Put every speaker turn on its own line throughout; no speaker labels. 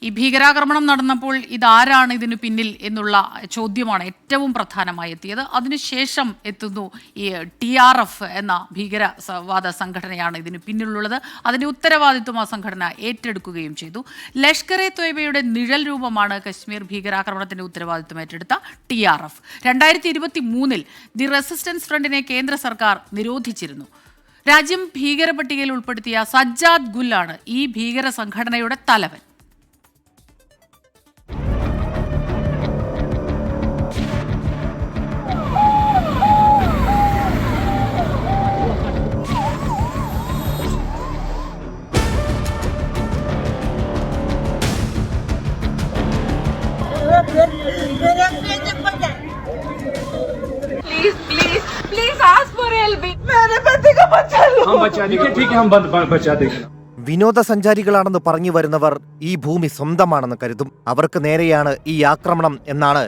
ഈ ഭീകരാക്രമണം നടന്നപ്പോൾ ഇതാരാണ് ഇതിന് പിന്നിൽ എന്നുള്ള ചോദ്യമാണ് ഏറ്റവും പ്രധാനമായി എത്തിയത്. അതിനുശേഷം എത്തുന്നു ഈ TRF എന്ന ഭീകരവാദ സംഘടനയാണ് ഇതിന് പിന്നിലുള്ളത്. അതിൻ്റെ ഉത്തരവാദിത്വം ആ സംഘടന ഏറ്റെടുക്കുകയും ചെയ്തു. ലഷ്കർ എ ത്വയ്ബയുടെ നിഴൽ രൂപമാണ് കശ്മീർ ഭീകരാക്രമണത്തിൻ്റെ ഉത്തരവാദിത്വം ഏറ്റെടുത്ത TRF. 2023 ദി റെസിസ്റ്റൻസ് ഫ്രണ്ടിനെ കേന്ദ്ര സർക്കാർ നിരോധിച്ചിരുന്നു. രാജ്യം ഭീകര പട്ടികയിൽ ഉൾപ്പെടുത്തിയ സജ്ജാദ് ഗുല്ലാണ് ഈ ഭീകര സംഘടനയുടെ തലവൻ.
Please ask for help. मेरे पति को बचा लो. हम बचा देंगे. ठीक है, हम बचा देंगे.
വിനോദസഞ്ചാരികളാണെന്ന് പറഞ്ഞു വരുന്നവർ ഈ ഭൂമി സ്വന്തമാണെന്ന് കരുതും. അവർക്ക് നേരെയാണ് ഈ ആക്രമണം എന്നാണ്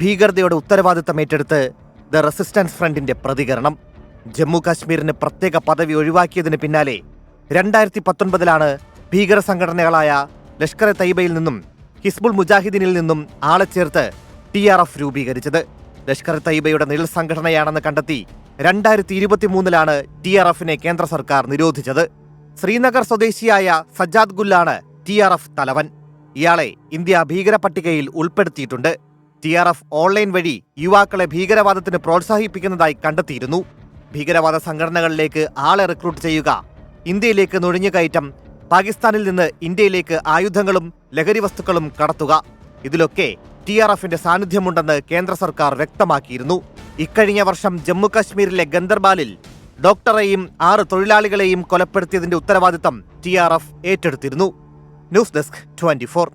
ഭീകരതയുടെ ഉത്തരവാദിത്തം ഏറ്റെടുത്ത് ദ റെസിസ്റ്റൻസ് ഫ്രണ്ടിന്റെ പ്രതികരണം. ജമ്മു കാശ്മീരിന് പ്രത്യേക പദവി ഒഴിവാക്കിയതിന് പിന്നാലെ 2019 ഭീകര സംഘടനകളായ ലഷ്കർ എ തയ്ബയിൽ നിന്നും ഹിസ്ബുൾ മുജാഹിദീനിൽ നിന്നും ആളെ ചേർത്ത് TRF രൂപീകരിച്ചത്. ലഷ്കർ എ തയ്ബയുടെ നിഴൽ സംഘടനയാണെന്ന് കണ്ടെത്തി 2023 TRFിനെ കേന്ദ്ര സർക്കാർ നിരോധിച്ചത്. ശ്രീനഗർ സ്വദേശിയായ സജ്ജാദ് ഗുല്ലാണ് TRF തലവൻ. ഇയാളെ ഇന്ത്യ ഭീകര പട്ടികയിൽ ഉൾപ്പെടുത്തിയിട്ടുണ്ട്. TRF ഓൺലൈൻ വഴി യുവാക്കളെ ഭീകരവാദത്തിന് പ്രോത്സാഹിപ്പിക്കുന്നതായി കണ്ടെത്തിയിരുന്നു. ഭീകരവാദ സംഘടനകളിലേക്ക് ആളെ റിക്രൂട്ട് ചെയ്യുക, ഇന്ത്യയിലേക്ക് നുഴഞ്ഞുകയറ്റം, പാകിസ്ഥാനിൽ നിന്ന് ഇന്ത്യയിലേക്ക് ആയുധങ്ങളും ലഹരി വസ്തുക്കളും കടത്തുക, ഇതിലൊക്കെ TRFിന്റെ സാന്നിധ്യമുണ്ടെന്ന് കേന്ദ്ര സർക്കാർ വ്യക്തമാക്കിയിരുന്നു. ഇക്കഴിഞ്ഞ വർഷം ജമ്മു കാശ്മീരിലെ ഗന്ദർബാലിൽ ഡോക്ടറെയും 6 തൊഴിലാളികളെയും കൊലപ്പെടുത്തിയതിന്റെ ഉത്തരവാദിത്തം TRF ഏറ്റെടുത്തിരുന്നു. News desk 24.